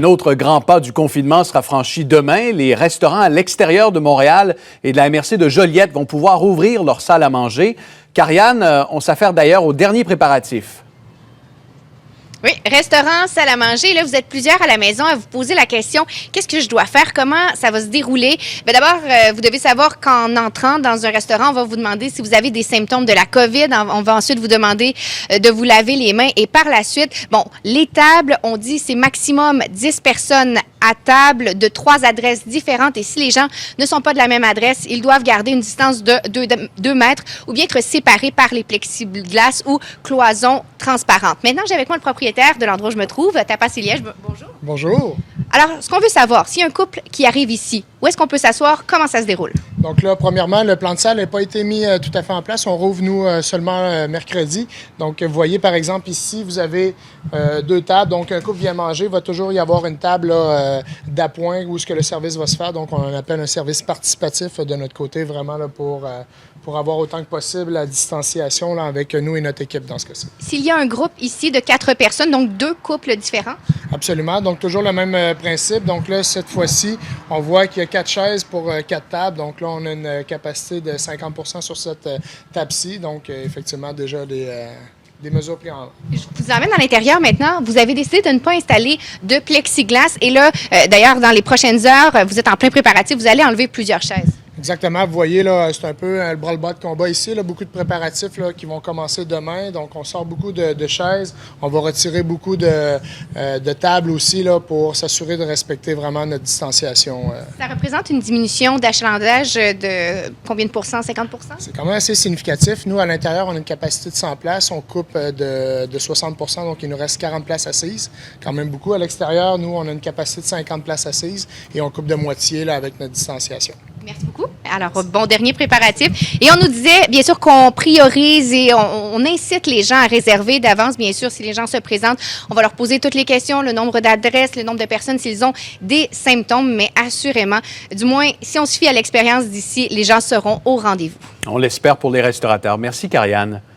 Un autre grand pas du confinement sera franchi demain. Les restaurants à l'extérieur de Montréal et de la MRC de Joliette vont pouvoir ouvrir leur salle à manger. Karianne, on s'affaire d'ailleurs aux derniers préparatifs. Oui, restaurant, salle à manger. Là, vous êtes plusieurs à la maison à vous poser la question, qu'est-ce que je dois faire? Comment ça va se dérouler? Bien, d'abord, vous devez savoir qu'en entrant dans un restaurant, on va vous demander si vous avez des symptômes de la COVID. On va ensuite vous demander de vous laver les mains. Et par la suite, bon, les tables, on dit c'est maximum 10 personnes à table de 3 adresses différentes. Et si les gens ne sont pas de la même adresse, ils doivent garder une distance de 2 mètres ou bien être séparés par les plexiglas ou cloisons transparentes. Maintenant, j'ai avec moi le propriétaire de l'endroit où je me trouve, Tapas et Liège. Bonjour. Bonjour. Alors, ce qu'on veut savoir, s'il y a un couple qui arrive ici, où est-ce qu'on peut s'asseoir? Comment ça se déroule? Donc là, premièrement, le plan de salle n'a pas été mis tout à fait en place. On rouvre, nous, seulement mercredi. Donc, vous voyez, par exemple, ici, vous avez 2 tables. Donc, un couple vient manger. Il va toujours y avoir une table d'appoint où est-ce que le service va se faire. Donc, on appelle un service participatif de notre côté, vraiment, là, pour avoir autant que possible la distanciation là, avec nous et notre équipe dans ce cas-ci. S'il y a un groupe ici de 4 personnes, donc 2 couples différents? Absolument. Donc, toujours le même principe. Donc là, cette fois-ci, on voit qu'il y a 4 chaises pour 4 tables. Donc là, on a une capacité de 50 sur cette table-ci. Donc, effectivement, déjà des mesures prises en main. Je vous emmène à l'intérieur maintenant. Vous avez décidé de ne pas installer de plexiglas. Et là, d'ailleurs, dans les prochaines heures, vous êtes en plein préparatif. Vous allez enlever plusieurs chaises. Exactement. Vous voyez, là, c'est un peu le bras-le-bas de combat ici. Là, beaucoup de préparatifs là, qui vont commencer demain. Donc, on sort beaucoup de chaises. On va retirer beaucoup de tables aussi là, pour s'assurer de respecter vraiment notre distanciation. Ça représente une diminution d'achalandage de combien de pourcents? 50 %? C'est quand même assez significatif. Nous, à l'intérieur, on a une capacité de 100 places. On coupe de 60 donc il nous reste 40 places assises. Quand même beaucoup. À l'extérieur, nous, on a une capacité de 50 places assises et on coupe de moitié là, avec notre distanciation. Merci beaucoup. Alors, bon dernier préparatif. Et on nous disait, bien sûr, qu'on priorise et on incite les gens à réserver d'avance. Bien sûr, si les gens se présentent, on va leur poser toutes les questions, le nombre d'adresses, le nombre de personnes, s'ils ont des symptômes. Mais assurément, du moins, si on se fie à l'expérience d'ici, les gens seront au rendez-vous. On l'espère pour les restaurateurs. Merci, Karianne.